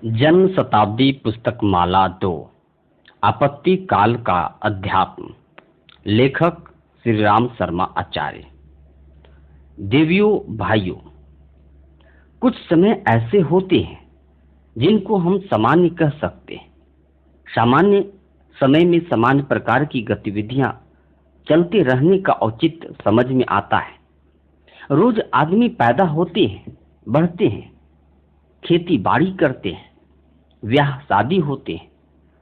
जन्म शताब्दी पुस्तक माला 2 आपत्ति काल का अध्यात्म। लेखक श्री राम शर्मा आचार्य। देवियों भाइयों, कुछ समय ऐसे होते हैं जिनको हम सामान्य कह सकते हैं। सामान्य समय में सामान्य प्रकार की गतिविधियां चलते रहने का औचित्य समझ में आता है। रोज आदमी पैदा होते हैं, बढ़ते हैं, खेती बाड़ी करते हैं, ब्याह शादी होते हैं,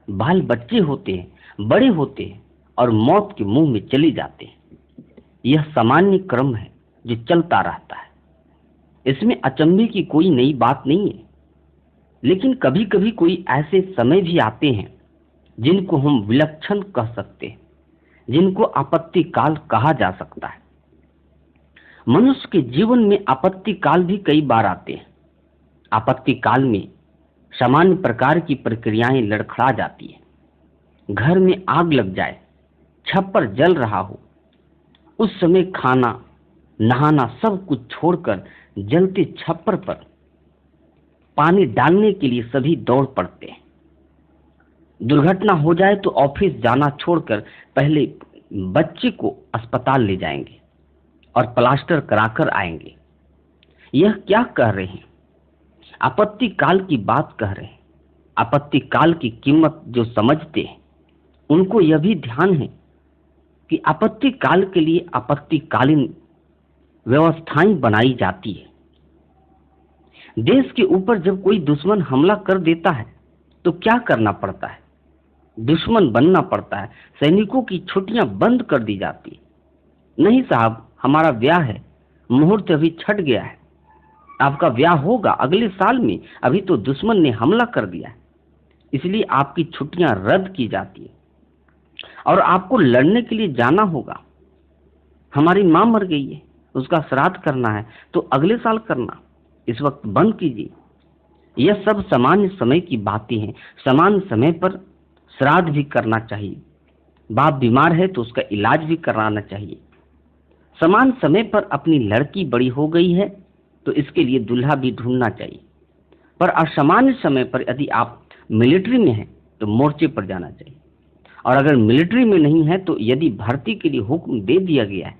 बाल बच्चे होते हैं, बड़े होते हैं और मौत के मुंह में चले जाते हैं। यह सामान्य क्रम है जो चलता रहता है। इसमें अचंभे की कोई नई बात नहीं है। लेकिन कभी कभी कोई ऐसे समय भी आते हैं जिनको हम विलक्षण कह सकते हैं, जिनको आपत्ति काल कहा जा सकता है। मनुष्य के जीवन में आपत्ति काल भी कई बार आते हैं। आपत्ति काल में सामान्य प्रकार की प्रक्रियाएं लड़खड़ा जाती है। घर में आग लग जाए, छप्पर जल रहा हो, उस समय खाना नहाना सब कुछ छोड़कर जलते छप्पर पर पानी डालने के लिए सभी दौड़ पड़ते हैं। दुर्घटना हो जाए तो ऑफिस जाना छोड़कर पहले बच्चे को अस्पताल ले जाएंगे और प्लास्टर कराकर आएंगे। यह क्या कह रहे हैं? आपत्ति काल की बात कह रहे हैं। आपत्ति काल की कीमत जो समझते हैं उनको यह भी ध्यान है कि आपत्ति काल के लिए आपत्तिकालीन व्यवस्थाएं बनाई जाती है। देश के ऊपर जब कोई दुश्मन हमला कर देता है तो क्या करना पड़ता है? दुश्मन बनना पड़ता है। सैनिकों की छुट्टियां बंद कर दी जाती है। नहीं साहब, हमारा ब्याह है, मुहूर्त अभी छट गया है, आपका ब्याह होगा अगले साल में, अभी तो दुश्मन ने हमला कर दिया है, इसलिए आपकी छुट्टियां रद्द की जाती है और आपको लड़ने के लिए जाना होगा। हमारी मां मर गई है, उसका श्राद्ध करना है तो अगले साल करना, इस वक्त बंद कीजिए। यह सब सामान्य समय की बातें हैं। सामान्य समय पर श्राद्ध भी करना चाहिए। बाप बीमार है तो उसका इलाज भी कराना चाहिए। समान समय पर अपनी लड़की बड़ी हो गई है तो इसके लिए दूल्हा भी ढूंढना चाहिए। पर असामान्य समय पर यदि आप मिलिट्री में हैं तो मोर्चे पर जाना चाहिए, और अगर मिलिट्री में नहीं है तो यदि भर्ती के लिए हुक्म दे दिया गया है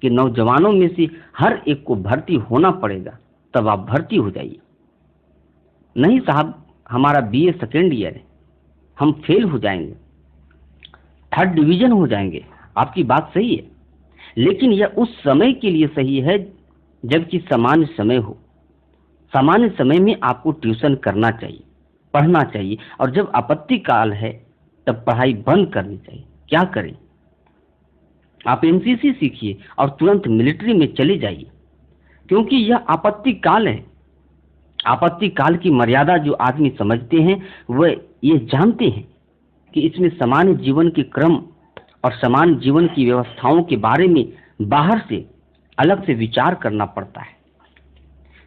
कि नौजवानों में से हर एक को भर्ती होना पड़ेगा, तब आप भर्ती हो जाइए। नहीं साहब, हमारा बीए सेकेंड ईयर है, हम फेल हो जाएंगे, थर्ड डिवीजन हो जाएंगे। आपकी बात सही है, लेकिन यह उस समय के लिए सही है जबकि सामान्य समय हो। सामान्य समय में आपको ट्यूशन करना चाहिए, पढ़ना चाहिए, और जब आपत्ति काल है तब पढ़ाई बंद करनी चाहिए। क्या करें? आप एनसीसी सीखिए और तुरंत मिलिट्री में चले जाइए, क्योंकि यह आपत्ति काल है। आपत्ति काल की मर्यादा जो आदमी समझते हैं वह ये जानते हैं कि इसमें सामान्य जीवन के क्रम और सामान्य जीवन की व्यवस्थाओं के बारे में बाहर से अलग से विचार करना पड़ता है।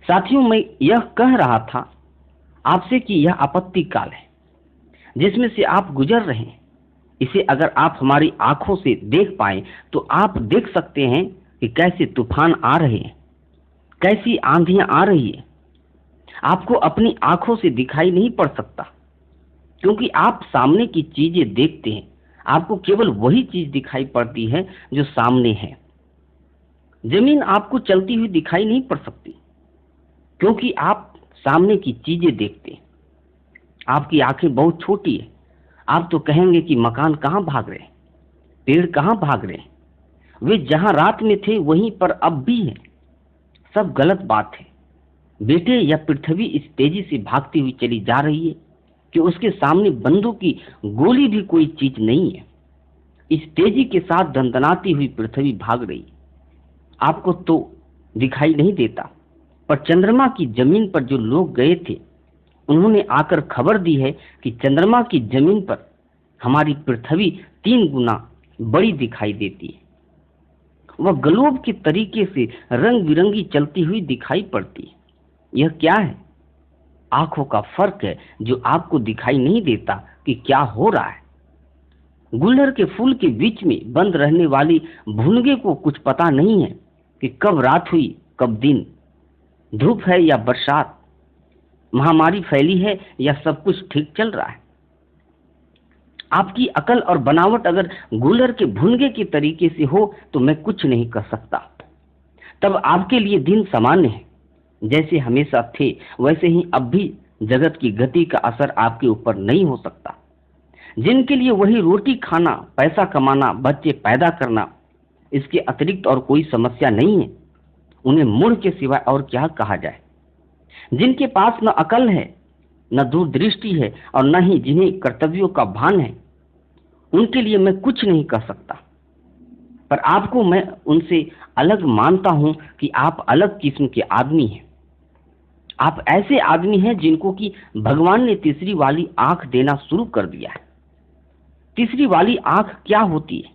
साथियों, मैं यह कह रहा था आपसे कि यह आपत्ति काल है जिसमें से आप गुजर रहे हैं। इसे अगर आप हमारी आंखों से देख पाए तो आप देख सकते हैं कि कैसे तूफान आ रहे हैं, कैसी आंधियां आ रही है। आपको अपनी आंखों से दिखाई नहीं पड़ सकता, क्योंकि आप सामने की चीजें देखते हैं। आपको केवल वही चीज दिखाई पड़ती है जो सामने है। जमीन आपको चलती हुई दिखाई नहीं पड़ सकती, क्योंकि आप सामने की चीजें देखते हैं। आपकी आंखें बहुत छोटी है। आप तो कहेंगे कि मकान कहाँ भाग रहे हैं, पेड़ कहाँ भाग रहे हैं, वे जहां रात में थे वहीं पर अब भी हैं। सब गलत बात है। बेटे, यह पृथ्वी इस तेजी से भागती हुई चली जा रही है कि उसके सामने बंदूक की गोली भी कोई चीज नहीं है। इस तेजी के साथ दंदनाती हुई पृथ्वी भाग रही है। आपको तो दिखाई नहीं देता, पर चंद्रमा की जमीन पर जो लोग गए थे उन्होंने आकर खबर दी है कि चंद्रमा की जमीन पर हमारी पृथ्वी 3 गुना बड़ी दिखाई देती है। वह ग्लोब के तरीके से रंग बिरंगी चलती हुई दिखाई पड़ती है। यह क्या है? आंखों का फर्क है जो आपको दिखाई नहीं देता कि क्या हो रहा है। गुलर के फूल के बीच में बंद रहने वाली भुनगे को कुछ पता नहीं है कि कब रात हुई, कब दिन, धूप है या बरसात। महामारी फैली है या सब कुछ ठीक चल रहा है? आपकी अकल और बनावट अगर गूलर के भुनगे के तरीके से हो तो मैं कुछ नहीं कर सकता। तब आपके लिए दिन सामान्य है, जैसे हमेशा थे वैसे ही अब भी जगत की गति का असर आपके ऊपर नहीं हो सकता। जिनके लिए वही रोटी खाना, पैसा कमाना, बच्चे पैदा करना, इसके अतिरिक्त और कोई समस्या नहीं है, उन्हें मूढ़ के सिवाय और क्या कहा जाए। जिनके पास न अकल है, न दूरदृष्टि है और न ही जिन्हें कर्तव्यों का भान है, उनके लिए मैं कुछ नहीं कर सकता। पर आपको मैं उनसे अलग मानता हूं कि आप अलग किस्म के आदमी हैं। आप ऐसे आदमी हैं जिनको कि भगवान ने तीसरी वाली आंख देना शुरू कर दिया है। तीसरी वाली आंख क्या होती है?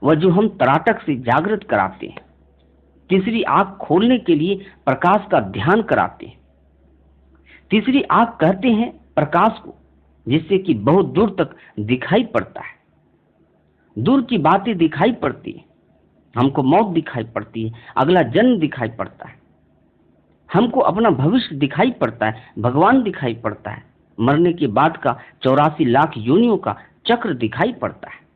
वह जो हम तराटक से जागृत कराते हैं। तीसरी आंख खोलने के लिए प्रकाश का ध्यान कराते हैं। तीसरी आंख कहते हैं प्रकाश को, जिससे कि बहुत दूर तक दिखाई पड़ता है। दूर की बातें दिखाई पड़ती है, हमको मौत दिखाई पड़ती है, अगला जन्म दिखाई पड़ता है, हमको अपना भविष्य दिखाई पड़ता है, भगवान दिखाई पड़ता है, मरने के बाद का 84 लाख योनियों का चक्र दिखाई पड़ता है।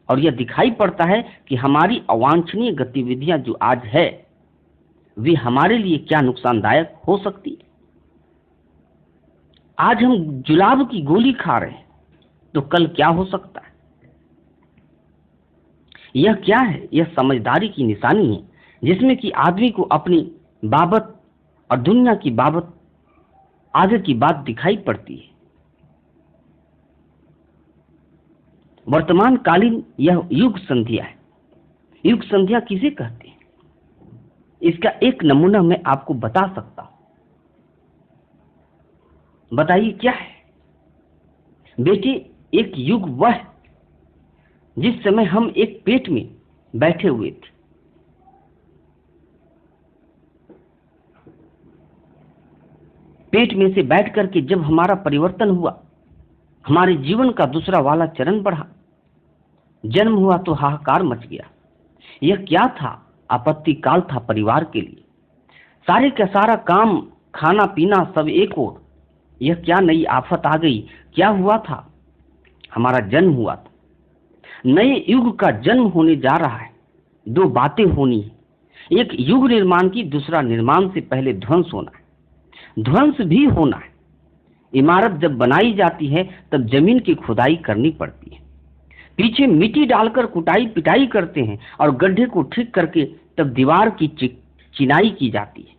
और यह दिखाई पड़ता है कि हमारी अवांछनीय गतिविधियां जो आज है वे हमारे लिए क्या नुकसानदायक हो सकती है। आज हम जुलाब की गोली खा रहे हैं तो कल क्या हो सकता है? यह क्या है? यह समझदारी की निशानी है, जिसमें कि आदमी को अपनी बाबत और दुनिया की बाबत आगे की बात दिखाई पड़ती है। वर्तमान कालीन यह युग संध्या है। युग संध्या किसे कहते हैं? इसका एक नमूना मैं आपको बता सकता हूं। बताइए क्या है? बेटे, एक युग वह है जिस समय हम एक पेट में बैठे हुए थे। पेट में से बैठ करके जब हमारा परिवर्तन हुआ, हमारे जीवन का दूसरा वाला चरण बढ़ा, जन्म हुआ तो हाहाकार मच गया। यह क्या था? आपत्ति काल था परिवार के लिए। सारे का सारा काम, खाना पीना सब एक ओर। यह क्या नई आफत आ गई? क्या हुआ था? हमारा जन्म हुआ था। नए युग का जन्म होने जा रहा है। दो बातें होनी है, एक युग निर्माण की, दूसरा निर्माण से पहले ध्वंस होना है। ध्वंस भी होना है। इमारत जब बनाई जाती है तब जमीन की खुदाई करनी पड़ती है, पीछे मिट्टी डालकर कुटाई पिटाई करते हैं और गड्ढे को ठीक करके तब दीवार की चिनाई की जाती है।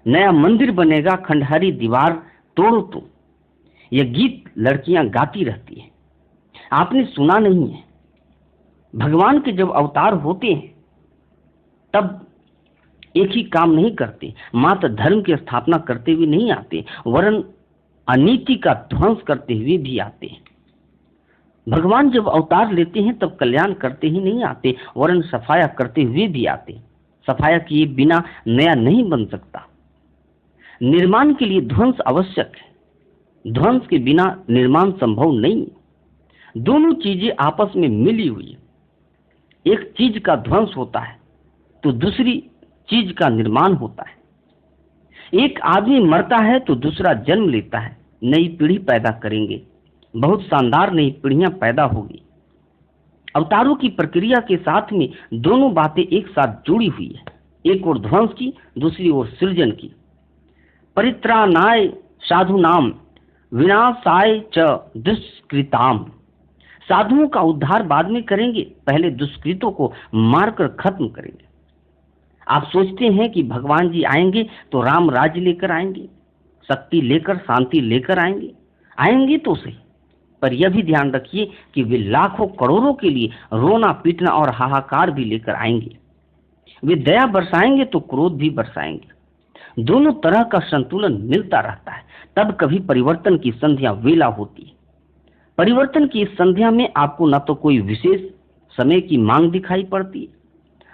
नया मंदिर बनेगा, खंडहरी दीवार तोड़ो तो। यह गीत लड़कियां गाती रहती हैं। आपने सुना नहीं है? भगवान के जब अवतार होते हैं तब एक ही काम नहीं करते, मात्र धर्म की स्थापना करते हुए नहीं आते, वरन अनीति का ध्वंस करते हुए भी आते हैं। भगवान जब अवतार लेते हैं तब कल्याण करते ही नहीं आते, वरन सफाया करते हुए भी आते। सफाया किए बिना नया नहीं बन सकता। निर्माण के लिए ध्वंस आवश्यक है, ध्वंस के बिना निर्माण संभव नहीं है। दोनों चीजें आपस में मिली हुई है। एक चीज का ध्वंस होता है तो दूसरी चीज का निर्माण होता है। एक आदमी मरता है तो दूसरा जन्म लेता है, नई पीढ़ी पैदा करेंगे, बहुत शानदार नई पीढ़ियां पैदा होगी। अवतारों की प्रक्रिया के साथ में दोनों बातें एक साथ जुड़ी हुई है, एक ओर ध्वंस की, दूसरी ओर सृजन की। परित्राणाय साधुनाम विनाशाय च दुष्कृताम। साधुओं का उद्धार बाद में करेंगे, पहले दुष्कृतों को मारकर खत्म करेंगे। आप सोचते हैं कि भगवान जी आएंगे तो राम राज्य लेकर आएंगे, शक्ति लेकर, शांति लेकर आएंगे। आएंगे तो सही, पर यह भी ध्यान रखिए कि वे लाखों करोड़ों के लिए रोना पीटना और हाहाकार भी लेकर आएंगे। वे दया बरसाएंगे तो क्रोध भी बरसाएंगे। दोनों तरह का संतुलन मिलता रहता है, तब कभी परिवर्तन की संध्या वेला होती है। परिवर्तन की इस संध्या में आपको न तो कोई विशेष समय की मांग दिखाई पड़ती,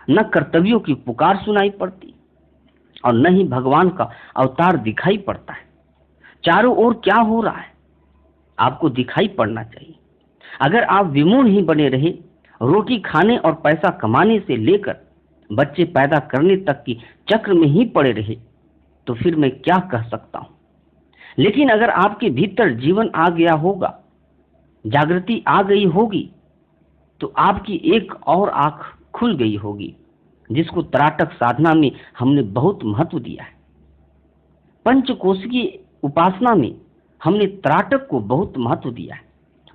न कर्तव्यों की पुकार सुनाई पड़ती, और न ही भगवान का अवतार दिखाई पड़ता है। चारों ओर क्या हो रहा है आपको दिखाई पड़ना चाहिए। अगर आप विमूढ़ ही बने रहे, रोटी खाने और पैसा कमाने से लेकर बच्चे पैदा करने तक की चक्र में ही पड़े रहे, तो फिर मैं क्या कह सकता हूं? लेकिन अगर आपके भीतर जीवन आ गया होगा, जागृति आ गई होगी, तो आपकी एक और आंख खुल गई होगी, जिसको त्राटक साधना में हमने बहुत महत्व दिया है। पंचकोश की उपासना में हमने त्राटक को बहुत महत्व दिया है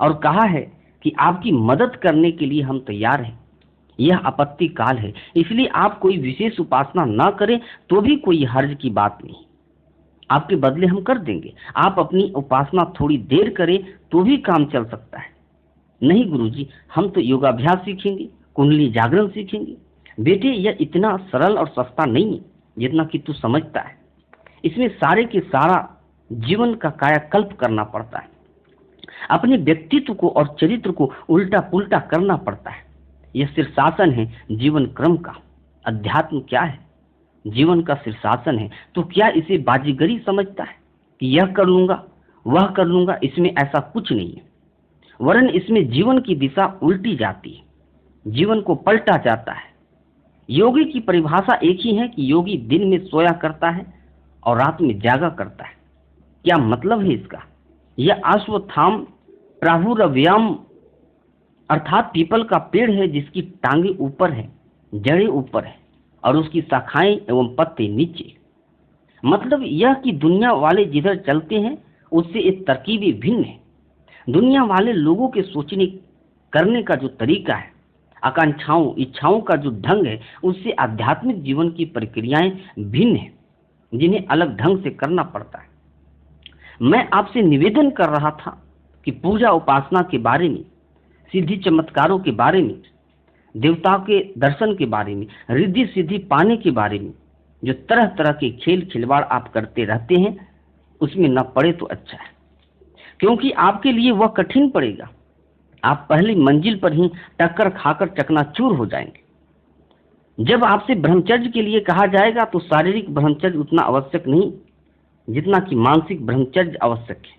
और कहा है कि आपकी मदद करने के लिए हम तैयार हैं। यह आपत्ति काल है, इसलिए आप कोई विशेष उपासना ना करें तो भी कोई हर्ज की बात नहीं, आपके बदले हम कर देंगे। आप अपनी उपासना थोड़ी देर करें तो भी काम चल सकता है। नहीं गुरुजी, हम तो योगाभ्यास सीखेंगे, कुंडली जागरण सीखेंगे। बेटे, यह इतना सरल और सस्ता नहीं है जितना कि तू समझता है। इसमें सारे के सारा जीवन का कायाकल्प करना पड़ता है, अपने व्यक्तित्व को और चरित्र को उल्टा पुल्टा करना पड़ता है। यह शीर्षासन है जीवन क्रम का। अध्यात्म क्या है? जीवन का शीर्षासन है। तो क्या इसे बाजीगरी समझता है कि यह कर लूंगा वह कर लूंगा? इसमें ऐसा कुछ नहीं है, वरन इसमें जीवन की दिशा उल्टी जाती है, जीवन को पलटा जाता है। योगी की परिभाषा एक ही है कि योगी दिन में सोया करता है और रात में जागा करता है। क्या मतलब है इसका? यह अश्वत्थाम प्राहुरव्याम अर्थात पीपल का पेड़ है जिसकी टांगे ऊपर है, जड़ें ऊपर है और उसकी शाखाएं एवं पत्ते नीचे। मतलब यह कि दुनिया वाले जिधर चलते हैं उससे एक तरकीबी भिन्न है। दुनिया वाले लोगों के सोचने करने का जो तरीका है, आकांक्षाओं इच्छाओं का जो ढंग है, उससे आध्यात्मिक जीवन की प्रक्रियाएं भिन्न है, जिन्हें अलग ढंग से करना पड़ता है। मैं आपसे निवेदन कर रहा था कि पूजा उपासना के बारे में, सिद्धि चमत्कारों के बारे में, देवताओं के दर्शन के बारे में, रिद्धि सिद्धि पाने के बारे में जो तरह तरह के खेल खिलवाड़ आप करते रहते हैं, उसमें न पड़े तो अच्छा है, क्योंकि आपके लिए वह कठिन पड़ेगा। आप पहली मंजिल पर ही टक्कर खाकर चकनाचूर हो जाएंगे। जब आपसे ब्रह्मचर्य के लिए कहा जाएगा तो शारीरिक ब्रह्मचर्य उतना आवश्यक नहीं जितना कि मानसिक ब्रह्मचर्य आवश्यक है।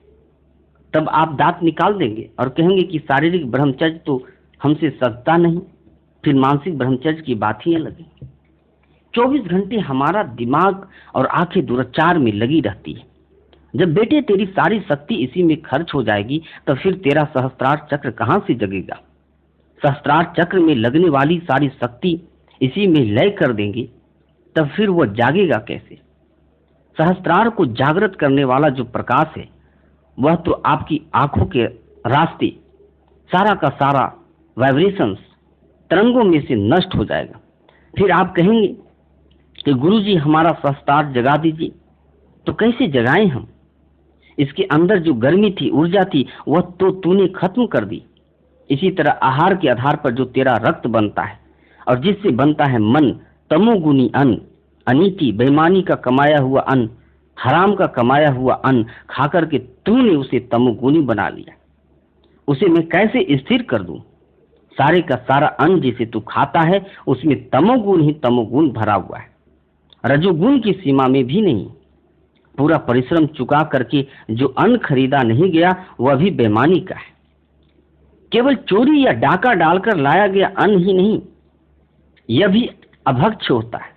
तब आप दांत निकाल देंगे और कहेंगे कि शारीरिक ब्रह्मचर्य तो हमसे सकता नहीं, फिर मानसिक ब्रह्मचर्य की बात ही अलग है। 24 घंटे हमारा दिमाग और आंखें दुराचार में लगी रहती है। जब बेटे तेरी सारी शक्ति इसी में खर्च हो जाएगी तो फिर तेरा सहस्त्रार चक्र कहां से जगेगा? सहस्त्रार चक्र में लगने वाली सारी शक्ति इसी में लय कर देंगे, तब फिर वह जागेगा कैसे? सहस्त्रार को जागृत करने वाला जो प्रकाश है वह तो आपकी आंखों के रास्ते सारा का सारा वाइब्रेशंस तरंगों में से नष्ट हो जाएगा। फिर आप कहेंगे कि गुरुजी हमारा सहस्त्रार जगा दीजिए। तो कैसे जगाएं हम? इसके अंदर जो गर्मी थी, ऊर्जा थी, वह तो तूने खत्म कर दी। इसी तरह आहार के आधार पर जो तेरा रक्त बनता है और जिससे बनता है मन, तमोगुनी अन्न, अनीति बेईमानी का कमाया हुआ अन्न, हराम का कमाया हुआ अन्न खाकर के तूने उसे तमोगुनी बना लिया। उसे मैं कैसे स्थिर कर दूं? सारे का सारा अन्न जिसे तू खाता है उसमें तमोगुण ही तमोगुण भरा हुआ है, रजोगुण की सीमा में भी नहीं। पूरा परिश्रम चुका करके जो अन्न खरीदा नहीं गया वह भी बेईमानी का है। केवल चोरी या डाका डालकर लाया गया अन्न ही नहीं, यह भी अभक्ष्य होता है।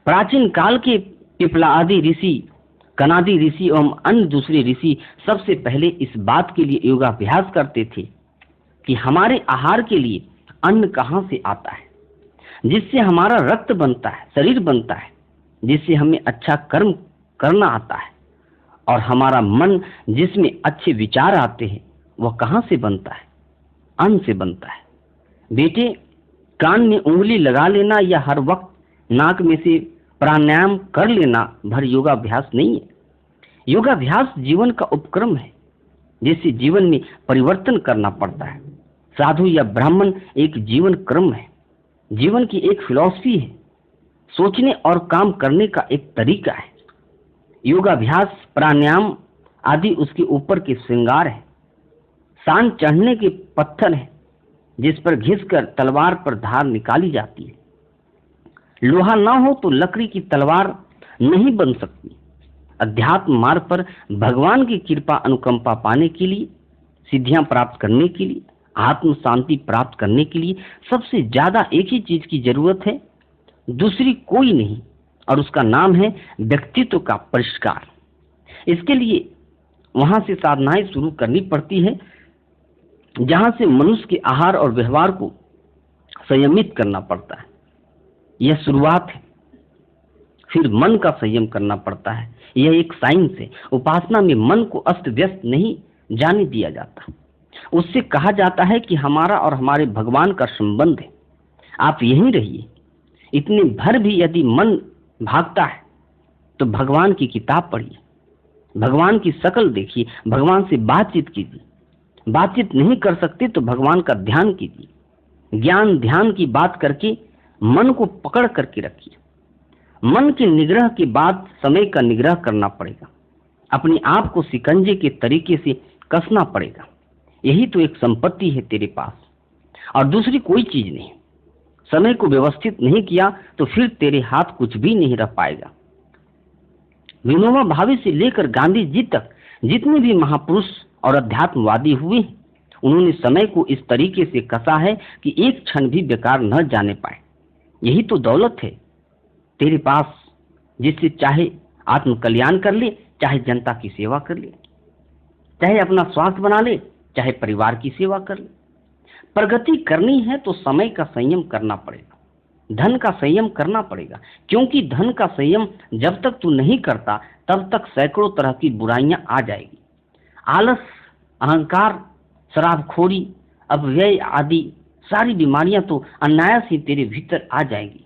प्राचीन काल के पिपला आदि ऋषि, कनादि ऋषि एवं अन्य दूसरे ऋषि सबसे पहले इस बात के लिए योगाभ्यास करते थे कि हमारे आहार के लिए अन्न कहां से आता है, जिससे हमारा रक्त बनता है, शरीर बनता है, जिससे हमें अच्छा कर्म करना आता है, और हमारा मन जिसमें अच्छे विचार आते हैं वह कहां से बनता है? अन्न से बनता है। बेटे, कान में उंगली लगा लेना या हर वक्त नाक में से प्राणायाम कर लेना भर योगाभ्यास नहीं है। योगाभ्यास जीवन का उपक्रम है जिससे जीवन में परिवर्तन करना पड़ता है। साधु या ब्राह्मण एक जीवन क्रम है, जीवन की एक फिलॉसफी है, सोचने और काम करने का एक तरीका है। योगाभ्यास, प्राणायाम आदि उसके ऊपर के श्रृंगार है, शान चढ़ने के पत्थर है जिस पर घिसकर तलवार पर धार निकाली जाती है। लोहा ना हो तो लकड़ी की तलवार नहीं बन सकती। अध्यात्म मार्ग पर भगवान की कृपा अनुकंपा पाने के लिए, सिद्धियां प्राप्त करने के लिए, आत्म शांति प्राप्त करने के लिए सबसे ज्यादा एक ही चीज की जरूरत है, दूसरी कोई नहीं, और उसका नाम है व्यक्तित्व का परिष्कार। इसके लिए वहां से साधनाएं शुरू करनी पड़ती है, जहां से मनुष्य के आहार और व्यवहार को संयमित करना पड़ता है। यह शुरुआत है। फिर मन का संयम करना पड़ता है। यह एक साइंस है। उपासना में मन को अस्त व्यस्त नहीं जाने दिया जाता। उससे कहा जाता है कि हमारा और हमारे भगवान का संबंध है, आप यहीं रहिए। इतने भर भी यदि मन भागता है तो भगवान की किताब पढ़िए, भगवान की शक्ल देखिए, भगवान से बातचीत कीजिए। बातचीत नहीं कर सकते तो भगवान का ध्यान कीजिए। ज्ञान ध्यान की बात करके मन को पकड़ करके रखिए। मन के निग्रह के बाद समय का निग्रह करना पड़ेगा। अपने आप को शिकंजे के तरीके से कसना पड़ेगा। यही तो एक संपत्ति है तेरे पास, और दूसरी कोई चीज नहीं। समय को व्यवस्थित नहीं किया तो फिर तेरे हाथ कुछ भी नहीं रह पाएगा। विनोबा भावे से लेकर गांधी जी तक जितने भी महापुरुष और अध्यात्मवादी हुए, उन्होंने समय को इस तरीके से कसा है कि एक क्षण भी बेकार न जाने पाए। यही तो दौलत है तेरे पास, जिससे चाहे आत्म कल्याण कर ले, चाहे जनता की सेवा कर ले, चाहे अपना स्वास्थ्य बना ले, चाहे परिवार की सेवा कर ले। प्रगति करनी है तो समय का संयम करना पड़ेगा, धन का संयम करना पड़ेगा, क्योंकि धन का संयम जब तक तू नहीं करता तब तक सैकड़ों तरह की बुराइयां आ जाएगी। आलस, अहंकार, शराबखोरी, अपव्यय आदि सारी बीमारियां तो अनायास ही तेरे भीतर आ जाएगी।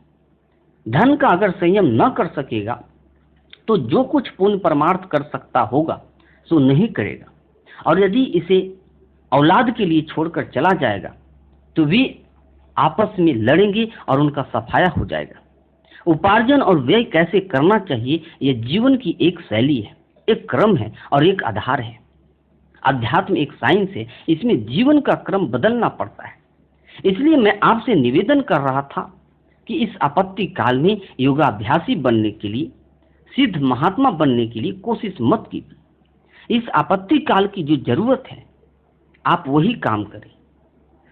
धन का अगर संयम न कर सकेगा तो जो कुछ पुण्य परमार्थ कर सकता होगा सो नहीं करेगा, और यदि इसे औलाद के लिए छोड़कर चला जाएगा तो वे आपस में लड़ेंगे और उनका सफाया हो जाएगा। उपार्जन और व्यय कैसे करना चाहिए, यह जीवन की एक शैली है, एक क्रम है और एक आधार है। अध्यात्म एक साइंस है, इसमें जीवन का क्रम बदलना पड़ता है। इसलिए मैं आपसे निवेदन कर रहा था कि इस आपत्ति काल में योगाभ्यासी बनने के लिए, सिद्ध महात्मा बनने के लिए कोशिश मत कीजिए। इस आपत्ति काल की जो जरूरत है आप वही काम करें,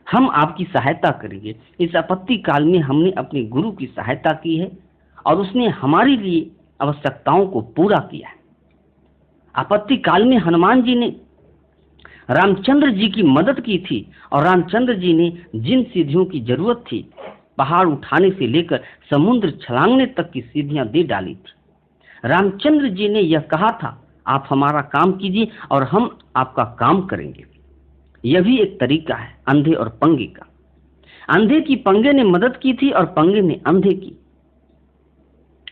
हम आपकी सहायता करेंगे। इस आपत्ति काल में हमने अपने गुरु की सहायता की है और उसने हमारे लिए आवश्यकताओं को पूरा किया है। आपत्ति काल में हनुमान जी ने रामचंद्र जी की मदद की थी, और रामचंद्र जी ने जिन सीढ़ियों की जरूरत थी, पहाड़ उठाने से लेकर समुद्र छलांगने तक की सीढ़ियां दे डाली थी। रामचंद्र जी ने यह कहा था, आप हमारा काम कीजिए और हम आपका काम करेंगे। यह भी एक तरीका है अंधे और पंगे का। अंधे की पंगे ने मदद की थी और पंगे ने अंधे की।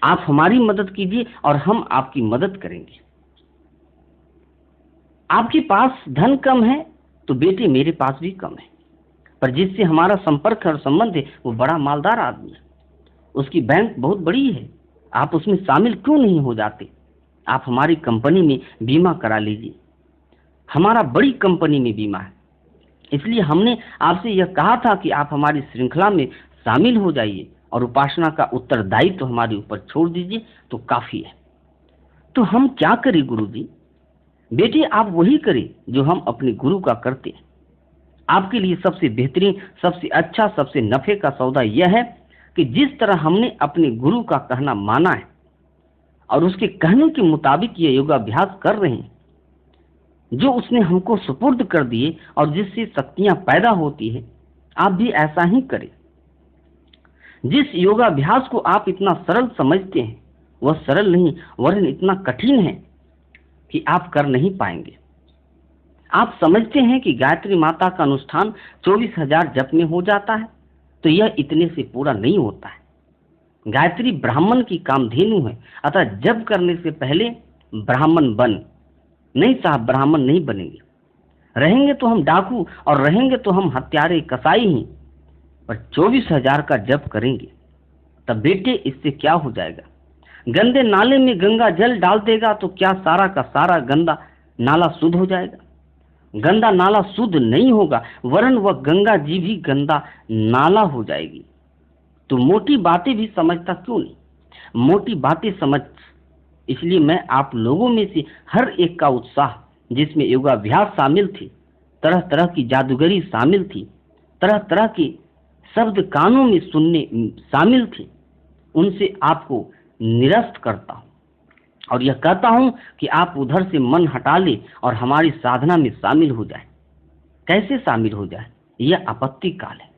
आप हमारी मदद कीजिए और हम आपकी मदद करेंगे। आपके पास धन कम है तो बेटे मेरे पास भी कम है, पर जिससे हमारा संपर्क और संबंध है वो बड़ा मालदार आदमी है, उसकी बैंक बहुत बड़ी है, आप उसमें शामिल क्यों नहीं हो जाते? आप हमारी कंपनी में बीमा करा लीजिए। हमारा बड़ी कंपनी में बीमा है, इसलिए हमने आपसे यह कहा था कि आप हमारी श्रृंखला में शामिल हो जाइए और उपासना का उत्तरदायित्व तो हमारे ऊपर छोड़ दीजिए तो काफी है। तो हम क्या करें गुरुजी? बेटे आप वही करें जो हम अपने गुरु का करते हैं। आपके लिए सबसे बेहतरीन, सबसे अच्छा, सबसे नफे का सौदा यह है कि जिस तरह हमने अपने गुरु का कहना माना है और उसके कहने के मुताबिक ये योगाभ्यास कर रहे हैं, जो उसने हमको सुपुर्द कर दिए और जिससे शक्तियां पैदा होती है, आप भी ऐसा ही करें। जिस योगाभ्यास को आप इतना सरल समझते हैं वह सरल नहीं वरन इतना कठिन है कि आप कर नहीं पाएंगे। आप समझते हैं कि गायत्री माता का अनुष्ठान 24,000 जप में हो जाता है, तो यह इतने से पूरा नहीं होता है। गायत्री ब्राह्मण की कामधेनु है, अतः जप करने से पहले ब्राह्मण बन। नहीं साहब, ब्राह्मण नहीं बनेंगे। रहेंगे तो हम डाकू और रहेंगे तो हम हत्यारे कसाई ही, पर 24,000 का जप करेंगे। तब बेटे इससे क्या हो जाएगा? गंदे नाले में गंगा जल डाल देगा तो क्या सारा का सारा गंदा नाला शुद्ध हो जाएगा? गंदा नाला शुद्ध नहीं होगा, वरन वह गंगा जी भी गंदा नाला हो जाएगी। तो मोटी बातें भी समझता क्यों नहीं? मोटी बातें समझ। इसलिए मैं आप लोगों में से हर एक का उत्साह, जिसमें योगाभ्यास शामिल थी, तरह तरह की जादूगरी शामिल थी, तरह तरह के शब्द कानों में सुनने शामिल थे, उनसे आपको निरस्त करता हूं। और यह कहता हूं कि आप उधर से मन हटा ले और हमारी साधना में शामिल हो जाए। कैसे शामिल हो जाए? यह आपत्ति काल है।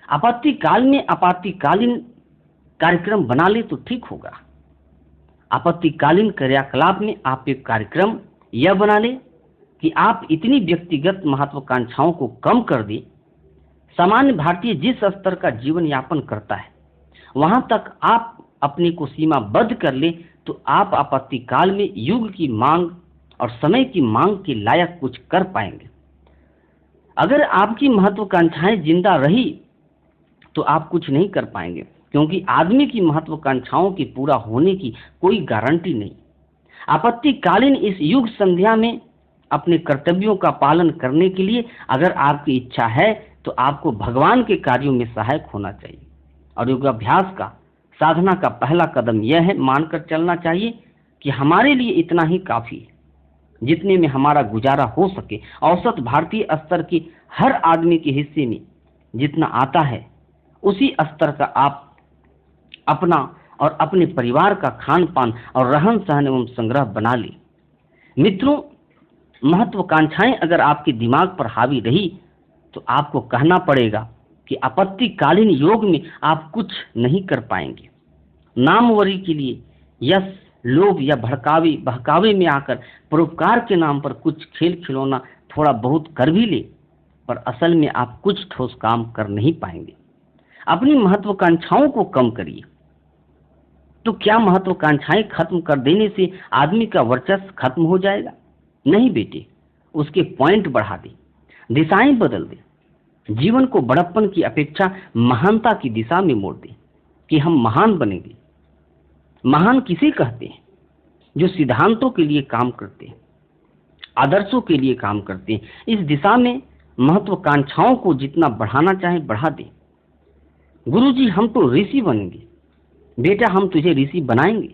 आपत्ति काल में आपातकालीन कार्यक्रम बना ले तो ठीक होगा। आपत्तिकालीन क्रियाकलाप में आप एक कार्यक्रम यह बना ले कि आप इतनी व्यक्तिगत महत्वाकांक्षाओं को कम कर दें। सामान्य भारतीय जिस स्तर का जीवन यापन करता है वहां तक आप अपने को सीमाबद्ध कर ले तो आप आपत्तिकाल में युग की मांग और समय की मांग के लायक कुछ कर पाएंगे। अगर आपकी महत्वाकांक्षाएं जिंदा रही तो आप कुछ नहीं कर पाएंगे, क्योंकि आदमी की महत्वाकांक्षाओं के पूरा होने की कोई गारंटी नहीं। आपत्तिकालीन इस युग संध्या में अपने कर्तव्यों का पालन करने के लिए अगर आपकी इच्छा है तो आपको भगवान के कार्यों में सहायक होना चाहिए। और योगाभ्यास का, साधना का पहला कदम यह है मानकर चलना चाहिए कि हमारे लिए इतना ही काफी है, जितने में हमारा गुजारा हो सके। औसत भारतीय स्तर के हर आदमी के हिस्से में जितना आता है उसी स्तर का आप अपना और अपने परिवार का खान पान और रहन सहन एवं संग्रह बना ले। मित्रों, महत्वाकांक्षाएं अगर आपके दिमाग पर हावी रही तो आपको कहना पड़ेगा कि आपत्तिकालीन योग में आप कुछ नहीं कर पाएंगे। नामवरी के लिए यश, लोभ या बहकावे में आकर परोपकार के नाम पर कुछ खेल खिलौना थोड़ा बहुत कर भी ले, पर असल में आप कुछ ठोस काम कर नहीं पाएंगे। अपनी महत्वाकांक्षाओं को कम करिए। तो क्या महत्वाकांक्षाएं खत्म कर देने से आदमी का वर्चस्व खत्म हो जाएगा? नहीं बेटे, उसके पॉइंट बढ़ा दे, दिशाएं बदल दे, जीवन को बड़प्पन की अपेक्षा महानता की दिशा में मोड़ दे कि हम महान बनेंगे। महान किसे कहते हैं? जो सिद्धांतों के लिए काम करते हैं, आदर्शों के लिए काम करते हैं। इस दिशा में महत्वाकांक्षाओं को जितना बढ़ाना चाहे बढ़ा दे। गुरुजी, हम तो ऋषि बनेंगे। बेटा, हम तुझे ऋषि बनाएंगे।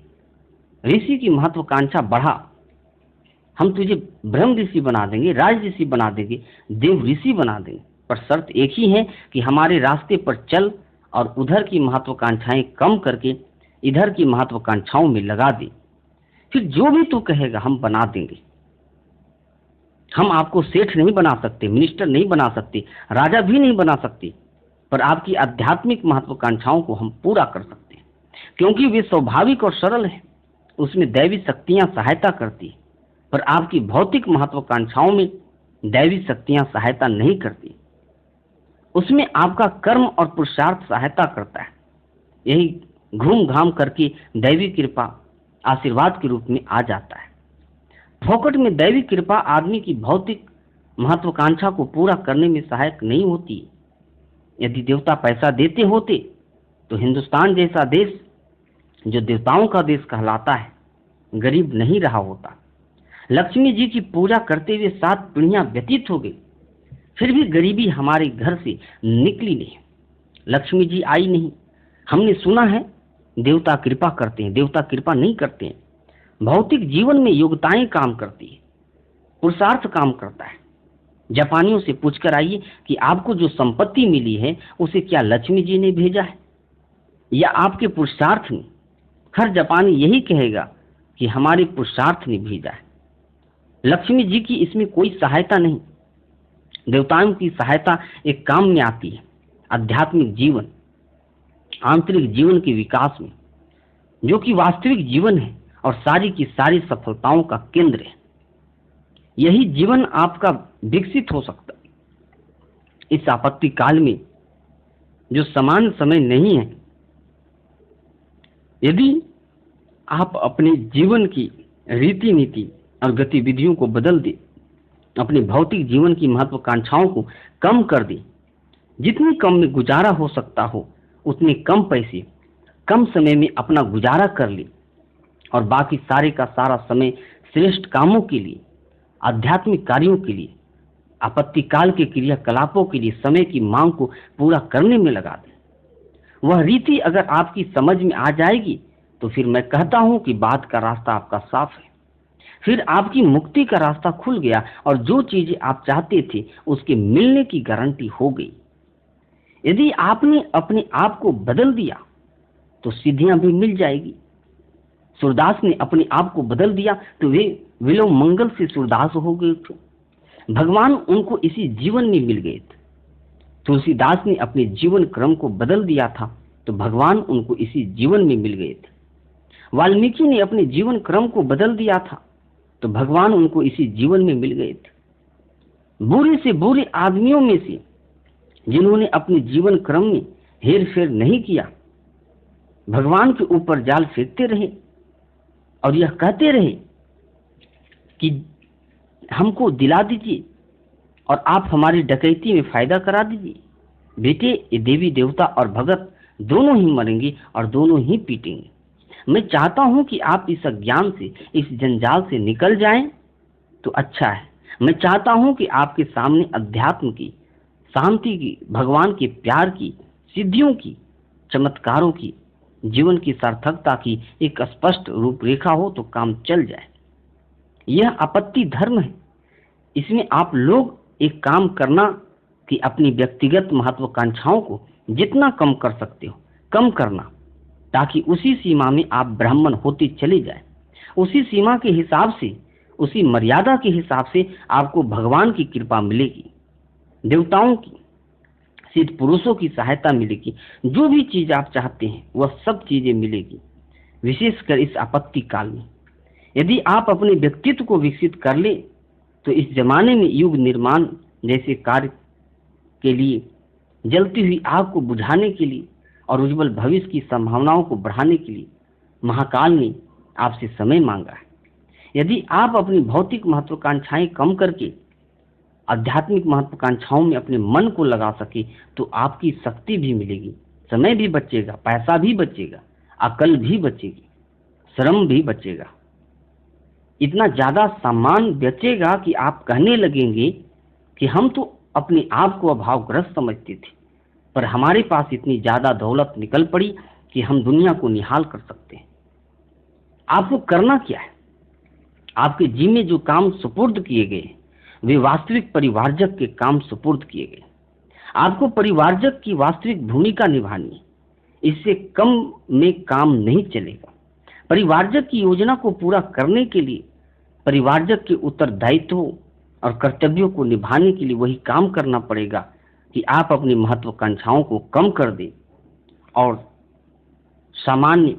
ऋषि की महत्वाकांक्षा बढ़ा, हम तुझे ब्रह्म ऋषि बना देंगे, राज ऋषि बना देंगे, देव ऋषि बना देंगे। पर शर्त एक ही है कि हमारे रास्ते पर चल और उधर की महत्वाकांक्षाएं कम करके इधर की महत्वाकांक्षाओं में लगा दे। फिर जो भी तू कहेगा हम बना देंगे। हम आपको सेठ नहीं बना सकते, मिनिस्टर नहीं बना सकते, राजा भी नहीं बना सकते, पर आपकी आध्यात्मिक महत्वाकांक्षाओं को हम पूरा कर सकते हैं, क्योंकि वे स्वाभाविक और सरल है। उसमें दैवी शक्तियां सहायता करती है, पर आपकी भौतिक महत्वाकांक्षाओं में दैवी शक्तियां सहायता नहीं करती। उसमें आपका कर्म और पुरुषार्थ सहायता करता है। यही घूम घाम करके दैवी कृपा आशीर्वाद के रूप में आ जाता है। फोकट में दैवी कृपा आदमी की भौतिक महत्वाकांक्षा को पूरा करने में सहायक नहीं होती। यदि देवता पैसा देते होते तो हिंदुस्तान जैसा देश, जो देवताओं का देश कहलाता है, गरीब नहीं रहा होता। लक्ष्मी जी की पूजा करते हुए 7 पीढ़ियां व्यतीत हो गई, फिर भी गरीबी हमारे घर से निकली नहीं। लक्ष्मी जी आई नहीं। हमने सुना है देवता कृपा करते हैं, देवता कृपा नहीं करते हैं। भौतिक जीवन में योग्यताएं काम करती है, पुरुषार्थ काम करता है। जापानियों से पूछकर आइए कि आपको जो संपत्ति मिली है उसे क्या लक्ष्मी जी ने भेजा है या आपके पुरुषार्थ ने? हर जापानी यही कहेगा कि हमारे पुरुषार्थ ने भेजा है। लक्ष्मी जी की इसमें कोई सहायता नहीं। देवताओं की सहायता एक काम में आती है, आध्यात्मिक जीवन, आंतरिक जीवन के विकास में, जो कि वास्तविक जीवन है और सारी की सारी सफलताओं का केंद्र है। यही जीवन आपका विकसित हो सकता है। इस आपत्ति काल में जो समान समय नहीं है, यदि आप अपने जीवन की रीति नीति और गतिविधियों को बदल दे, अपने भौतिक जीवन की महत्वाकांक्षाओं को कम कर दे, जितने कम में गुजारा हो सकता हो उतने कम पैसे कम समय में अपना गुजारा कर ले और बाकी सारे का सारा समय श्रेष्ठ कामों के लिए, आध्यात्मिक कार्यों के लिए, आपत्तिकाल के क्रियाकलापों के लिए समय की मांग को पूरा करने में लगा दें। वह रीति अगर आपकी समझ में आ जाएगी तो फिर मैं कहता हूं कि बात का रास्ता आपका साफ है। फिर आपकी मुक्ति का रास्ता खुल गया और जो चीजें आप चाहते थे उसके मिलने की गारंटी हो गई। यदि आपने अपने आप को बदल दिया तो सिद्धियां भी मिल जाएगी। सूरदास ने अपने आप को बदल दिया तो वे विलोम मंगल से सूरदास हो गए थे। भगवान उनको इसी जीवन में मिल गए थे। तुलसीदास ने अपने जीवन क्रम को बदल दिया था तो भगवान उनको इसी जीवन में मिल गए थे। वाल्मीकि ने अपने जीवन क्रम को बदल दिया था तो भगवान उनको इसी जीवन में मिल गए थे। बुरे से बुरे आदमियों में से जिन्होंने अपने जीवन क्रम में हेर फेर नहीं किया, भगवान के ऊपर जाल फेंकते रहे और यह कहते रहे कि हमको दिला दीजिए और आप हमारी डकैती में फायदा करा दीजिए। बेटे, ये देवी देवता और भगत दोनों ही मरेंगे और दोनों ही पीटेंगे। मैं चाहता हूं कि आप इस अज्ञान से, इस जंजाल से निकल जाएं तो अच्छा है। मैं चाहता हूं कि आपके सामने अध्यात्म की, शांति की, भगवान के प्यार की, सिद्धियों की, चमत्कारों की, जीवन की सार्थकता की एक स्पष्ट रूपरेखा हो तो काम चल जाए। यह आपत्ति धर्म है। इसमें आप लोग एक काम करना कि अपनी व्यक्तिगत महत्वाकांक्षाओं को जितना कम कर सकते हो कम करना, ताकि उसी सीमा में आप ब्राह्मण होते चले जाए। उसी सीमा के हिसाब से, उसी मर्यादा के हिसाब से आपको भगवान की कृपा मिलेगी, देवताओं की, सिद्ध पुरुषों की सहायता मिलेगी। जो भी चीज आप चाहते हैं वह सब चीजें मिलेगी, विशेषकर इस आपत्ति काल में। यदि आप अपने व्यक्तित्व को विकसित कर ले तो इस जमाने में युग निर्माण जैसे कार्य के लिए, जलती हुई आग को बुझाने के लिए और उज्जवल भविष्य की संभावनाओं को बढ़ाने के लिए महाकाल ने आपसे समय मांगा है। यदि आप अपनी भौतिक महत्वाकांक्षाएं कम करके आध्यात्मिक महत्वाकांक्षाओं में अपने मन को लगा सके तो आपकी शक्ति भी मिलेगी, समय भी बचेगा, पैसा भी बचेगा, अकल भी बचेगी, श्रम भी बचेगा। इतना ज्यादा सामान बचेगा कि आप कहने लगेंगे कि हम तो अपने आप को अभावग्रस्त समझते थे, पर हमारे पास इतनी ज्यादा दौलत निकल पड़ी कि हम दुनिया को निहाल कर सकते हैं। आपको करना क्या है? आपके जिम्मे जो काम सुपुर्द किए गए वे वास्तविक परिवारजक के काम सुपुर्द किए गए। आपको परिवारजक की वास्तविक भूमिका निभानी है। इससे कम में काम नहीं चलेगा। परिवारजक की योजना को पूरा करने के लिए, परिवारजक के उत्तरदायित्वों और कर्तव्यों को निभाने के लिए वही काम करना पड़ेगा कि आप अपनी महत्वाकांक्षाओं को कम कर दें और सामान्य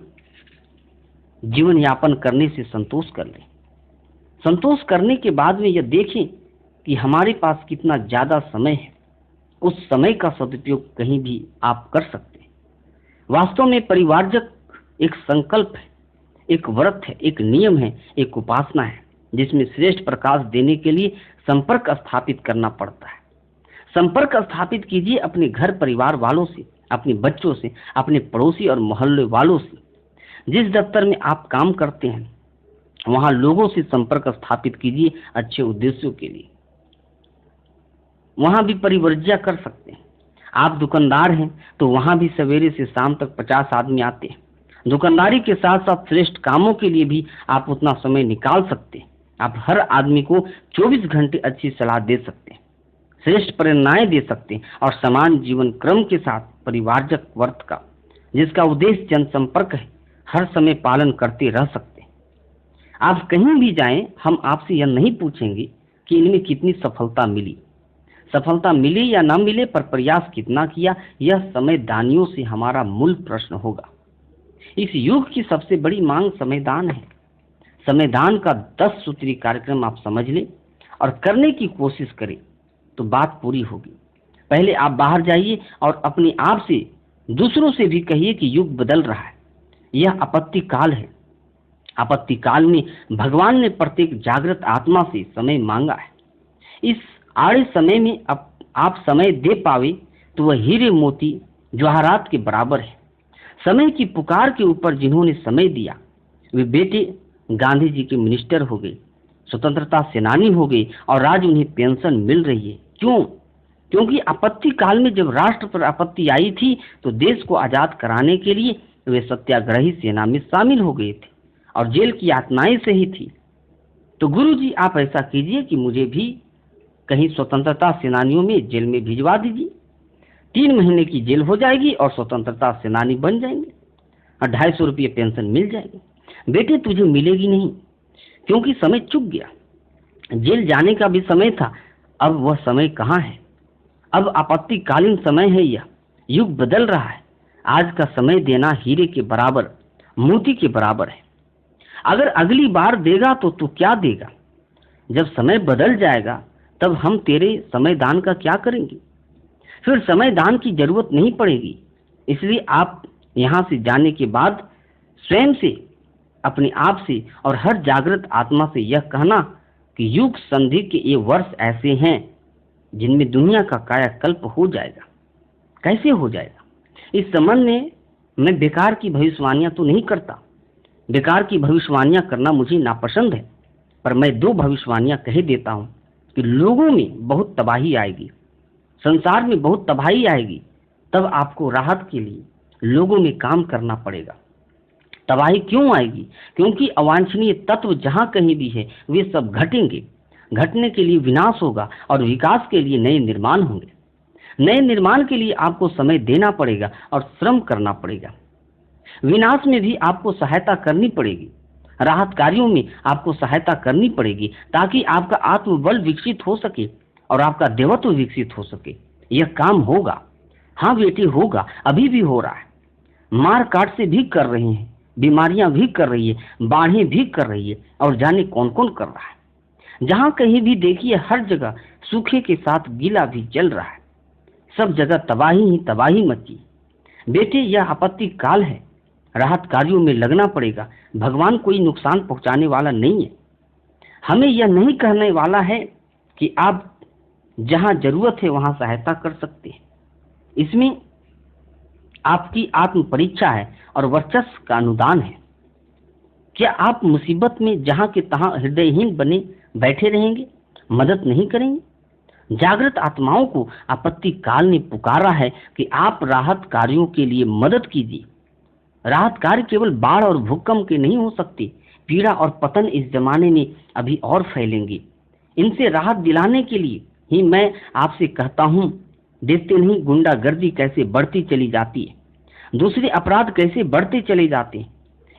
जीवन यापन करने से संतोष कर लें। संतोष करने के बाद में यह देखें कि हमारे पास कितना ज्यादा समय है। उस समय का सदुपयोग कहीं भी आप कर सकते हैं। वास्तव में परिवारजक एक संकल्प है, एक व्रत है, एक नियम है, एक उपासना है, जिसमें श्रेष्ठ प्रकाश देने के लिए संपर्क स्थापित करना पड़ता है। संपर्क स्थापित कीजिए अपने घर परिवार वालों से, अपने बच्चों से, अपने पड़ोसी और मोहल्ले वालों से। जिस दफ्तर में आप काम करते हैं वहां लोगों से संपर्क स्थापित कीजिए अच्छे उद्देश्यों के लिए। वहां भी परिवर्ज्या कर सकते हैं। आप दुकानदार हैं तो वहां भी सवेरे से शाम तक 50 आदमी आते हैं। दुकानदारी के साथ साथ श्रेष्ठ कामों के लिए भी आप उतना समय निकाल सकते हैं। आप हर आदमी को 24 घंटे अच्छी सलाह दे सकते हैं, श्रेष्ठ प्रेरणाएं दे सकते हैं और समान जीवन क्रम के साथ परिवारजक व्रत का, जिसका उद्देश्य जनसंपर्क है, हर समय पालन करते रह सकते हैं। आप कहीं भी जाएं, हम आपसे यह नहीं पूछेंगे कि इनमें कितनी सफलता मिली। सफलता मिले या ना मिले पर प्रयास कितना किया, यह समयदानियों से हमारा मूल प्रश्न होगा। इस युग की सबसे बड़ी मांग समयदान है। समयदान का 10 सूत्री कार्यक्रम आप समझ लें और करने की कोशिश करें तो बात पूरी होगी। पहले आप बाहर जाइए और अपने आप से, दूसरों से भी कहिए कि युग बदल रहा है। यह आपत्ति काल है। आपत्ति काल में भगवान ने प्रत्येक जागृत आत्मा से समय मांगा है। इस आड़े समय में आप समय दे पावे तो वह हीरे मोती जवाहरात के बराबर है। समय की पुकार के ऊपर जिन्होंने समय दिया वे बेटे गांधी जी के मिनिस्टर हो गए, स्वतंत्रता सेनानी हो गए और आज उन्हें पेंशन मिल रही है। क्यों? क्योंकि आपत्ति काल में जब राष्ट्र पर आपत्ति आई थी तो देश को आजाद कराने के लिए वे सत्याग्रही सेना में शामिल हो गए थे और जेल की यातनाएं सही थी। तो गुरु जी आप ऐसा कीजिए कि मुझे भी कहीं स्वतंत्रता सेनानियों में जेल में भिजवा दीजिए। 3 महीने की जेल हो जाएगी और स्वतंत्रता सेनानी बन जाएंगे और 250 रुपये पेंशन मिल जाएगी। बेटे तुझे मिलेगी नहीं, क्योंकि समय चुक गया। जेल जाने का भी समय था, अब वह समय कहाँ है। अब आपत्तिकालीन समय है, यह युग बदल रहा है। आज का समय देना हीरे के बराबर, मोती के बराबर है। अगर अगली बार देगा तो तू क्या देगा? जब समय बदल जाएगा तब हम तेरे समय दान का क्या करेंगे? फिर समय दान की जरूरत नहीं पड़ेगी। इसलिए आप यहाँ से जाने के बाद स्वयं से, अपने आप से और हर जागृत आत्मा से यह कहना कि युग संधि के ये वर्ष ऐसे हैं जिनमें दुनिया का कायाकल्प हो जाएगा। कैसे हो जाएगा? इस संबंध में मैं बेकार की भविष्यवाणियां तो नहीं करता। बेकार की भविष्यवाणियां करना मुझे नापसंद है, पर मैं 2 भविष्यवाणियां कह देता हूं कि लोगों में बहुत तबाही आएगी, संसार में बहुत तबाही आएगी। तब आपको राहत के लिए लोगों में काम करना पड़ेगा। तबाही क्यों आएगी? क्योंकि अवांछनीय तत्व जहां कहीं भी है वे सब घटेंगे। घटने के लिए विनाश होगा और विकास के लिए नए निर्माण होंगे। नए निर्माण के लिए आपको समय देना पड़ेगा और श्रम करना पड़ेगा। विनाश में भी आपको सहायता करनी पड़ेगी। राहत कार्यों में आपको सहायता करनी पड़ेगी, ताकि आपका आत्मबल विकसित हो सके और आपका देवत्व विकसित हो सके। यह काम होगा। हाँ बेटी, होगा, अभी भी हो रहा है। मार काट से भी कर रहे हैं, बीमारियां भी कर रही है, बाढ़ें भी कर रही है, और जाने कौन कौन कर रहा है। जहां कहीं भी देखिए, हर जगह सूखे के साथ गीला भी जल रहा है। सब जगह तबाही ही तबाही मची। बेटे, यह आपत्ति काल है। राहत कार्यों में लगना पड़ेगा। भगवान कोई नुकसान पहुंचाने वाला नहीं है। हमें यह नहीं कहने वाला है कि आप जहां जरूरत है वहां सहायता कर सकते हैं। इसमें आपकी आत्म परीक्षा है और वर्चस्व का अनुदान है। क्या आप मुसीबत में जहां के तहां हृदयहीन बने बैठे रहेंगे, मदद नहीं करेंगे? जागृत आत्माओं को आपत्ति काल ने पुकारा है कि आप राहत कार्यों के लिए मदद कीजिए। राहत कार्य केवल बाढ़ और भूकंप के नहीं हो सकते। पीड़ा और पतन इस जमाने में अभी और फैलेंगे। इनसे राहत दिलाने के लिए ही मैं आपसे कहता हूं, देखते नहीं गुंडागर्दी कैसे बढ़ती चली जाती है, दूसरे अपराध कैसे बढ़ते चले जाते हैं।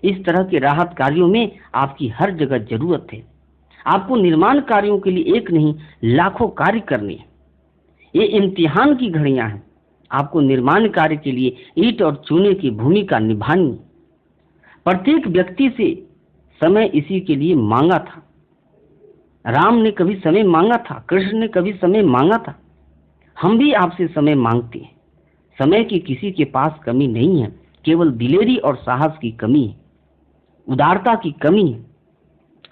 इस तरह के राहत कार्यों में आपकी हर जगह जरूरत है। आपको निर्माण कार्यों के लिए एक नहीं, लाखों कार्य करने हैं। ये इम्तिहान की घड़ियां हैं। आपको निर्माण कार्य के लिए ईंट और चूने की भूमिका निभानी। प्रत्येक व्यक्ति से समय इसी के लिए मांगा था। राम ने कभी समय मांगा था, कृष्ण ने कभी समय मांगा था। हम भी आपसे समय मांगते हैं। समय की किसी के पास कमी नहीं है, केवल दिलेरी और साहस की कमी है, उदारता की कमी है।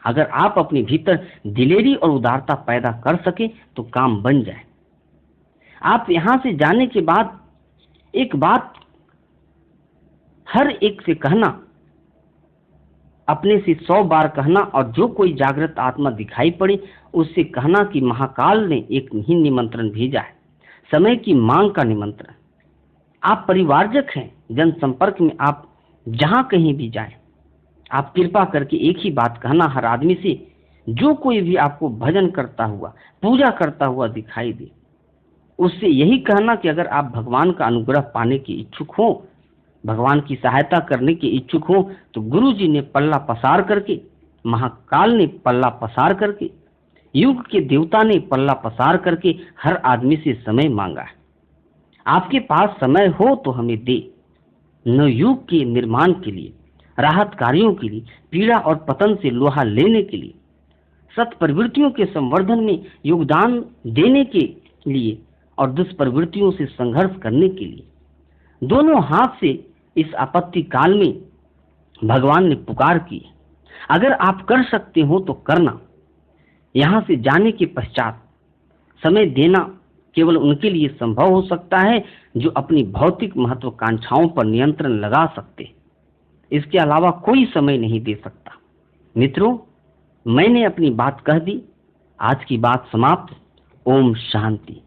अगर आप अपने भीतर दिलेरी और उदारता पैदा कर सके तो काम बन जाए। आप यहां से जाने के बाद एक बात हर एक से कहना, अपने से 100 बार कहना, और जो कोई जागृत आत्मा दिखाई पड़े उससे कहना कि महाकाल ने एक ही निमंत्रण भेजा है, समय की मांग का निमंत्रण। आप परिवारजक हैं, जनसंपर्क में आप जहां कहीं भी जाएं, आप कृपा करके एक ही बात कहना हर आदमी से, जो कोई भी आपको भजन करता हुआ, पूजा करता हुआ दिखाई दे, उससे यही कहना कि अगर आप भगवान का अनुग्रह पाने के इच्छुक हो, भगवान की सहायता करने के इच्छुक हो, तो गुरु जी ने पल्ला पसार करके, महाकाल ने पल्ला पसार करके, युग के देवता ने पल्ला पसार करके हर आदमी से समय मांगा है। आपके पास समय हो तो हमें दे। न युग के निर्माण के लिए, राहत कार्यों के लिए, पीड़ा और पतन से लोहा लेने के लिए, सत प्रवृत्तियों के संवर्धन में योगदान देने के लिए और दुष्प्रवृत्तियों से संघर्ष करने के लिए। दोनों हाथ से इस आपत्ति काल में भगवान ने पुकार की। अगर आप कर सकते हो तो करना। यहां से जाने के पश्चात समय देना केवल उनके लिए संभव हो सकता है जो अपनी भौतिक महत्वाकांक्षाओं पर नियंत्रण लगा सकते। इसके अलावा कोई समय नहीं दे सकता। मित्रों, मैंने अपनी बात कह दी। आज की बात समाप्त। ओम शांति।